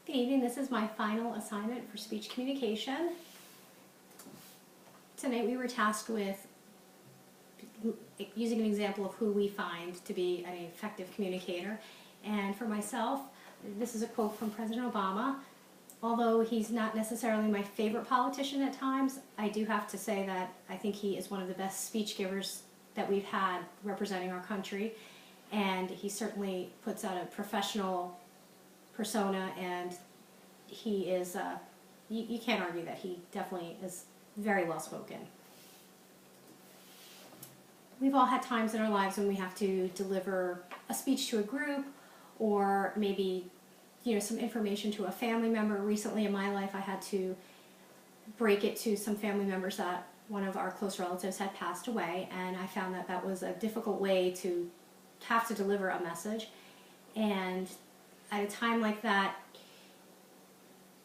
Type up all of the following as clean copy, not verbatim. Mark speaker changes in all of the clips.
Speaker 1: Good evening. This is my final assignment for speech communication. Tonight we were tasked with using an example of who we find to be an effective communicator. And for myself, this is a quote from President Obama. Although he's not necessarily my favorite politician at times, I do have to say that I think he is one of the best speech givers that we've had representing our country. And he certainly puts out a professional persona, and he is, you can't argue that he definitely is very well spoken. We've all had times in our lives when we have to deliver a speech to a group, or maybe some information to a family member. Recently in my life I had to break it to some family members that one of our close relatives had passed away, and I found that that was a difficult way to have to deliver a message. And at a time like that,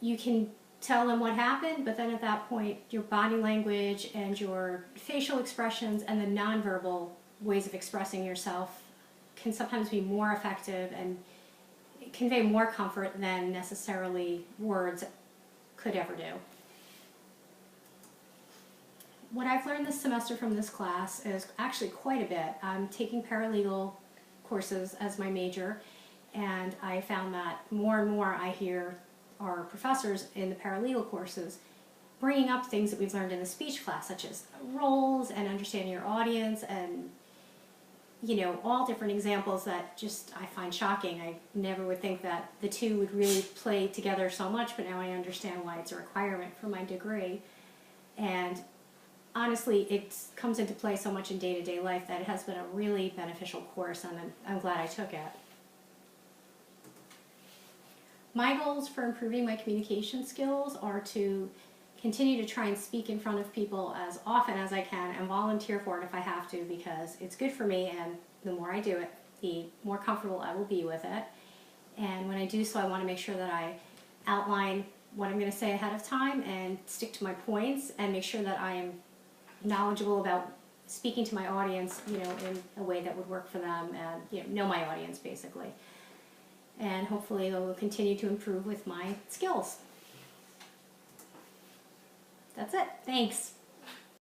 Speaker 1: you can tell them what happened, but then at that point your body language and your facial expressions and the nonverbal ways of expressing yourself can sometimes be more effective and convey more comfort than necessarily words could ever do. What I've learned this semester from this class is actually quite a bit. I'm taking paralegal courses as my major, and I found that more and more I hear our professors in the paralegal courses bringing up things that we've learned in the speech class, such as roles and understanding your audience, and all different examples that just I find shocking. I never would think that the two would really play together so much, but now I understand why it's a requirement for my degree. And honestly, it comes into play so much in day-to-day life that it has been a really beneficial course, and I'm glad I took it. My goals for improving my communication skills are to continue to try and speak in front of people as often as I can and volunteer for it if I have to, because it's good for me, and the more I do it, the more comfortable I will be with it. And when I do so, I want to make sure that I outline what I'm going to say ahead of time and stick to my points, and make sure that I am knowledgeable about speaking to my audience, in a way that would work for them, and know my audience basically. And hopefully I will continue to improve with my skills. That's it. Thanks.